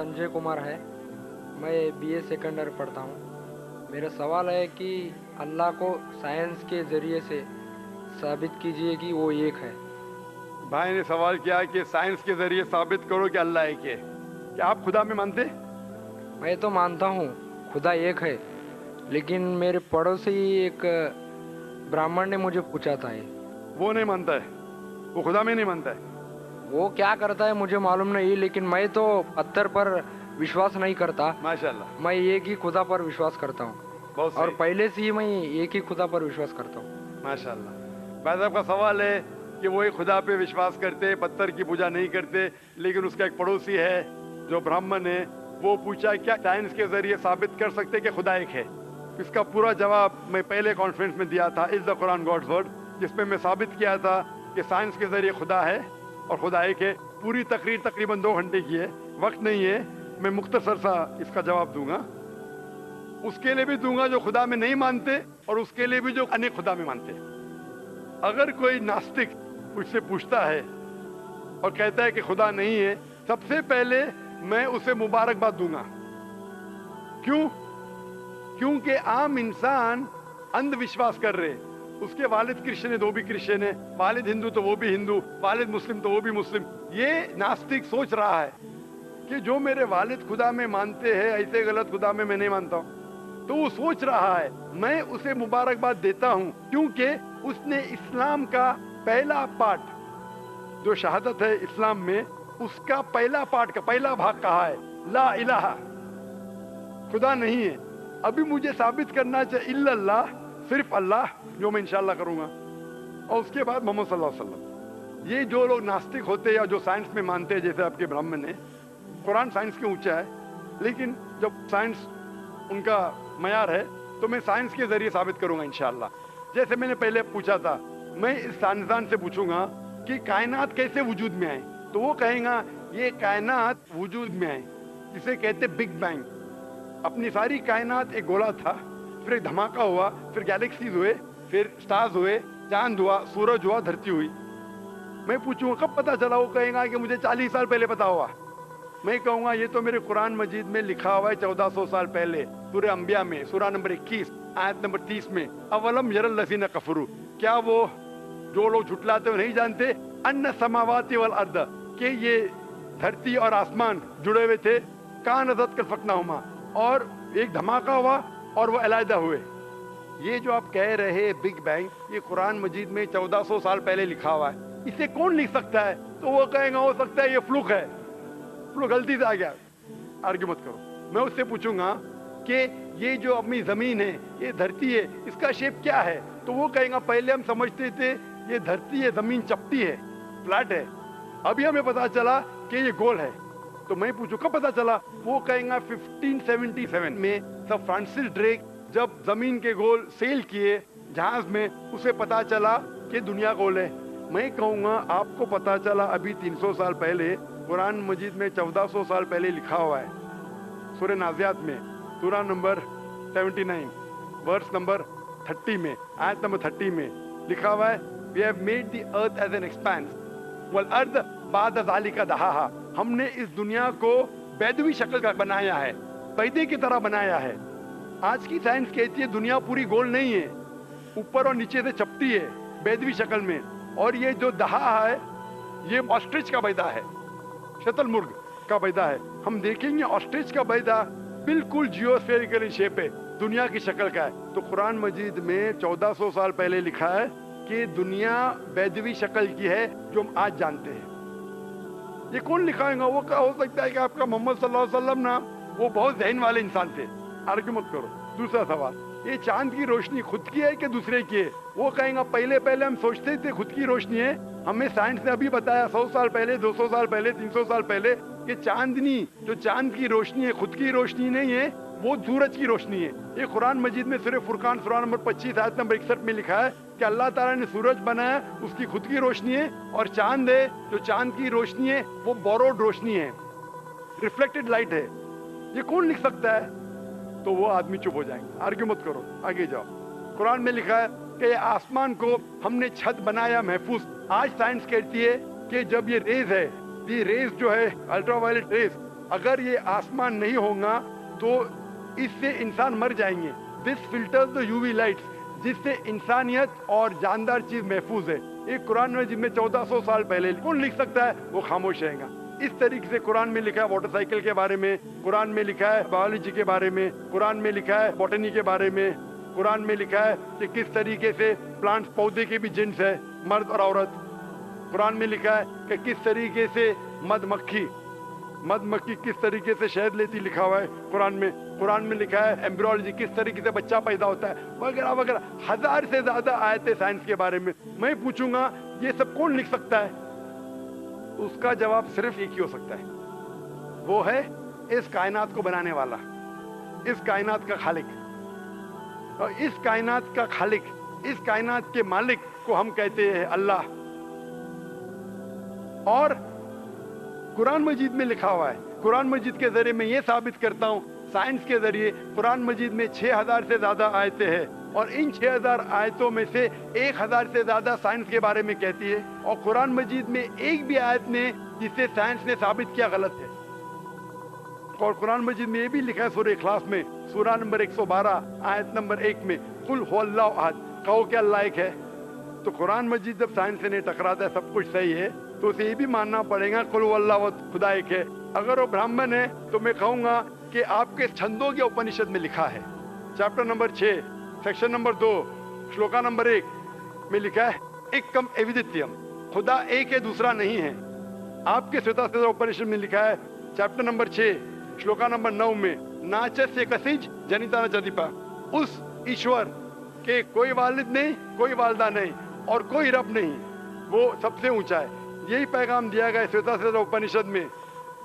संजय कुमार है। मैं BA second year पढ़ता हूँ। मेरा सवाल है कि अल्लाह को साइंस के ज़रिए से साबित कीजिए कि वो एक है। भाई ने सवाल किया कि साइंस के जरिए साबित करो कि अल्लाह एक है। क्या आप खुदा में मानते? मैं तो मानता हूँ खुदा एक है, लेकिन मेरे पड़ोसी एक ब्राह्मण ने मुझे पूछा था ये। वो नहीं मानता है, वो खुदा में नहीं मानता है। वो क्या करता है मुझे मालूम नहीं, लेकिन मैं तो पत्थर पर विश्वास नहीं करता। माशाल्लाह, मैं एक ही खुदा पर विश्वास करता हूँ, बहुत और सही। पहले से ही मैं एक ही खुदा पर विश्वास करता हूँ। माशाल्लाह। भाई साहब का सवाल है कि वो एक खुदा पे विश्वास करते, पत्थर की पूजा नहीं करते, लेकिन उसका एक पड़ोसी है जो ब्राह्मण है, वो पूछा क्या साइंस के जरिए साबित कर सकते कि खुदा एक है। इसका पूरा जवाब मैं पहले कॉन्फ्रेंस में दिया था, is the Quran God's word, जिसमें मैं साबित किया था कि साइंस के जरिए खुदा है और खुदा एक है। पूरी तकरीर तकरीबन 2 घंटे की है, वक्त नहीं है, मैं मुख्तसर सा इसका जवाब दूंगा। उसके लिए भी दूंगा जो खुदा में नहीं मानते, और उसके लिए भी जो अनेक खुदा में मानते। अगर कोई नास्तिक मुझसे पूछता है और कहता है कि खुदा नहीं है, सबसे पहले मैं उसे मुबारकबाद दूंगा। क्यों? क्योंकि आम इंसान अंधविश्वास कर रहे। उसके वालिद क्रिश्चियन है तो वो भी क्रिश्चियन है, वालिद हिंदू तो वो भी हिंदू, वालिद मुस्लिम तो वो भी मुस्लिम। ये नास्तिक सोच रहा है कि जो मेरे वालिद खुदा में मानते हैं, ऐसे गलत खुदा में मैं नहीं मानता हूँ। तो वो सोच रहा है, मैं उसे मुबारकबाद देता हूँ, क्योंकि उसने इस्लाम का पहला पार्ट, जो शहादत है इस्लाम में, उसका पहला पार्ट का पहला भाग कहा है, ला इलाहा, खुदा नहीं है। अभी मुझे साबित करना चाहिए इल्लल्लाह, सिर्फ अल्लाह, जो मैं इंशाल्लाह करूंगा, और उसके बाद मोहम्मद सल्लल्लाहु अलैहि वसल्लम। ये जो लोग नास्तिक होते हैं या जो साइंस में मानते हैं, जैसे आपके ब्राह्मण है, कुरान साइंस के ऊंचा है, लेकिन जब साइंस उनका मयार है तो मैं साइंस के जरिए साबित करूंगा इंशाल्लाह। जैसे मैंने पहले पूछा था, मैं इस साइंसदान से पूछूंगा कि कायनात कैसे वजूद में आए, तो वो कहेगा ये कायनात वजूद में आए, जिसे कहते बिग बैंग। अपनी सारी कायनात एक गोला था, फिर एक धमाका हुआ, फिर गैलेक्सीज हुए, फिर स्टार्स हुए, चांद हुआ, सूरज हुआ, धरती हुई। मैं पूछूंगा कब पता चला, वो कहेगा कि मुझे 40 साल पहले पता हुआ। मैं कहूंगा ये तो मेरे कुरान मजीद में लिखा हुआ है 1400 साल पहले, सूरह अंबिया में, सूरह नंबर 21 आयत नंबर 30 में, अवलम यरल लज़ीना कफरू, क्या वो जो लोग झुटलाते हो नहीं जानते, अन्ना समावाति वल अर्द, कि ये धरती और आसमान जुड़े हुए थे, कानज़त कल फकनाहुमा, और एक धमाका हुआ और वो अलहदा हुए। ये जो आप कह रहे बिग बैंग, ये कुरान मजीद में 1400 साल पहले लिखा हुआ है, इसे कौन लिख सकता है? तो वो कहेगा हो सकता है ये फ्लूक है, फ्लूक गलती से आ गया। आर्ग्यू मत करो। मैं उससे पूछूंगा कि ये जो अपनी जमीन है, ये धरती है, इसका शेप क्या है? तो वो कहेगा पहले हम समझते थे ये धरती है, जमीन चपटी है, फ्लैट है, अभी हमें पता चला कि ये गोल है। तो मैं पूछूं कब पता चला? वो कहेगा 1577 में सर फ्रांसिस ड्रेक जब जमीन के गोल सेल किए जहाज में, उसे पता चला कि दुनिया गोल है। मैं कहूँगा आपको पता चला अभी 300 साल पहले, कुरान मजीद में 1400 साल पहले लिखा हुआ है, सूरह नाज़ियात में, सूरह नंबर 79 वर्स नंबर 30 में, आयत नंबर 30 में लिखा हुआ है, we have made the earth as an expanse वल अर्द बाद ज़ालिका दहाहा, हमने इस दुनिया को बैदवी शक्ल का बनाया है, पैदे की तरह बनाया है। आज की साइंस कहती है दुनिया पूरी गोल नहीं है, ऊपर और नीचे से चपटी है बैदवी शक्ल में, और ये जो दहा है ये ऑस्ट्रिच का बैदा है, शतुरमुर्ग का बैदा है। हम देखेंगे ऑस्ट्रिच का बैदा बिल्कुल जियोस्फेरिकल शेप है, दुनिया की शक्ल का है। तो कुरान मजीद में 1400 साल पहले लिखा है कि दुनिया बैदवी शक्ल की है जो हम आज जानते हैं। ये कौन लिखाएगा? वो क्या हो सकता है कि आपका मोहम्मद सल्लल्लाहु अलैहि वसल्लम ना, वो बहुत ज़हन वाले इंसान थे। आर्ग्यू मत करो। दूसरा सवाल, ये चांद की रोशनी खुद की है कि दूसरे की है? वो कहेगा पहले हम सोचते थे खुद की रोशनी है, हमें साइंस ने अभी बताया 100 साल पहले, 200 साल पहले, 300 साल पहले कि चांदनी, जो चांद की रोशनी है, खुद की रोशनी नहीं है, वो सूरज की रोशनी है। ये कुरान मजीद में सूरह फुरकान सूरह नंबर 25 आयत नंबर 61 में लिखा है कि अल्लाह ताला ने सूरज बनाया, उसकी खुद की रोशनी है, और चांद है, जो चांद की रोशनी है वो बोरोड रोशनी है, रिफ्लेक्टेड लाइट है। ये कौन लिख सकता है? तो वो आदमी चुप हो जाएंगे। आर्ग्यू मत करो, आगे जाओ। कुरान में लिखा है कि आसमान को हमने छत बनाया महफूज। आज साइंस कहती है कि जब ये रेज है, ये रेज जो है अल्ट्रावायलेट रेज, اگر یہ آسمان نہیں ہوگا تو اس سے انسان مر جائیں گے. This filters the U V lights, جس سے انسانیت اور جاندار چیز محفوظ ہے. ایک قرآن میں جن میں 1400 سال پہلے کون لکھ سکتا ہے؟ وہ خاموش رہے گا. اس طریقے سے قرآن میں لکھا ہے واٹر سائیکل کے بارے میں، قرآن میں لکھا ہے بایولوجی کے بارے میں، قرآن میں لکھا ہے بوٹنی کے بارے میں، قرآن میں لکھا ہے کہ کس طریقے سے پلانٹس پودے کے بھی جنس ہے، مرد اور عورت. قرآن میں لکھا ہے کہ کس طریقے سے مد مکھی کس طریقے سے شہد لیتی، لکھا ہوا ہے قرآن میں. قرآن میں لکھا ہے ایمبریولوجی، کس طریقے سے بچہ پیدا ہوتا ہے، وغیرہ وغیرہ. 1000 سے زیادہ آیتیں سائنس کے بارے میں. میں پوچھوں گا یہ سب کون لکھ سکتا ہے؟ اس کا جواب صرف ایک ہی ہو سکتا ہے، وہ ہے اس کائنات کو بنانے والا، اس کائنات کا خالق. اور اس کائنات کا خالق، اس کائنات کے مالک کو ہم کہتے ہیں اللہ. اور قرآن مجید میں لکھا ہوا ہے، قرآن مجید کے ذریعے میں یہ ثابت کرتا ہوں، سائنس کے ذریعے قرآن مجید میں 6000 سے زیادہ آیتیں ہیں، اور ان 6000 آیتوں میں سے 1000 سے زیادہ سائنس کے بارے میں کہتی ہے. اور قرآن مجید میں ایک بھی آیت نے جسے سائنس نے ثابت کیا غلط ہے. اور قرآن مجید میں یہ بھی لکھا ہے سورہ اخلاص میں، سورہ نمبر 112 آیت نمبر 1 میں، قل هو اللہ احد، کہو کہ اللہ ایک ہے. تو قرآن مجید جب سائنس سے نہیں ٹکراتا ہے، سب کچھ صحیح ہے، تو اسے یہ بھی ماننا پڑے گا قل هو اللہ احد، خدا ایک ہے. اگر وہ برہمن ہے تو میں کہوں گا کہ آپ کے چھندوں کے اپنشد میں لکھا ہے، chapter number 6 section number 2 shloka نمبر 1 میں لکھا ہے ایکم ایودتیم، خدا ایک ہے دوسرا نہیں ہے. آپ کے سوتا سوتا اپنشد میں لکھا ہے چیپٹر نمبر 6 شلوکا نمبر 9 میں ناچس سے کسیج جنیتا نچدیپا، اس ایشور کے کوئی والد نہیں، کوئی والدہ نہیں اور کوئی رب نہیں، وہ سب سے اونچا ہے. یہی پیغام دیا گیا سوتا سوتا اپنشد میں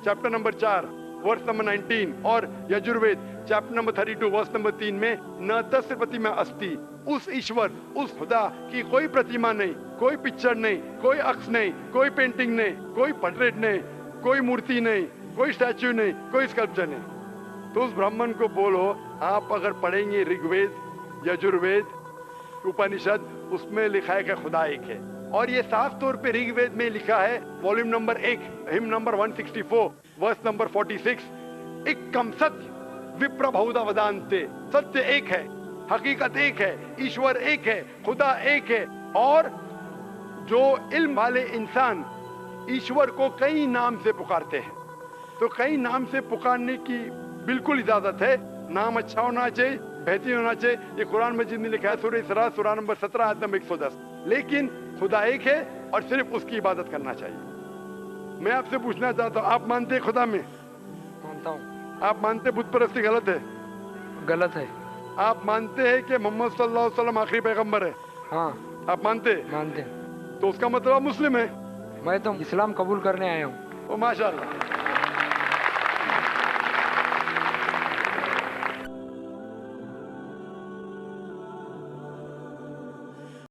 چیپٹر نمبر 4 ورس نمبر 19 اور Yajurveda chapter number 32 verse number 3 میں نہ تسر پرتیما استی، اس ایشور، اس خدا کی کوئی پرتیما نہیں، کوئی پکچر نہیں، کوئی عکس نہیں، کوئی پینٹنگ نہیں، کوئی پورٹریٹ نہیں، کوئی مورتی نہیں، کوئی اسٹیچو نہیں، کوئی اسکلپچر نہیں. تو اس برہمن کو بولو، آپ اگر پڑھیں گے رگ وید، یجروید، اپنشد، اس میں لکھا ہے کہ خدا ایک ہے. اور یہ صاف طور پہ رگ وید میں لکھا ہے والیوم نمبر 1 ہم نمبر 164 ورس نمبر 46، ایکم ستیہ وپر بہودا ودانتے، ستیہ ایک ہے، حقیقت ایک ہے، ایشور ایک ہے، خدا ایک ہے. اور جو علم والے انسان ایشور کو کئی نام سے پکارتے ہیں، تو کئی نام سے پکارنے کی بالکل اجازت ہے. نام اچھا ہونا چاہیے، بہترین ہونا چاہیے. یہ قرآن مجید میں لکھا ہے سورہ اسراء سورہ نمبر 17 آیت نمبر 110. لیکن خدا ایک ہے اور صرف اس کی عبادت کرنا چاہیے. میں آپ سے پوچھنا چاہتا ہوں، آپ مانتے ہیں خدا میں؟ مانتا ہوں. آپ مانتے بت پرستی غلط ہے؟ غلط ہے. آپ مانتے ہیں کہ محمد صلی اللہ علیہ وسلم آخری پیغمبر ہے؟ ہاں آپ مانتے؟ مانتے ہیں. تو اس کا مطلب آپ مسلم ہے. میں تو اسلام قبول کرنے آیا ہوں. ماشاء اللہ.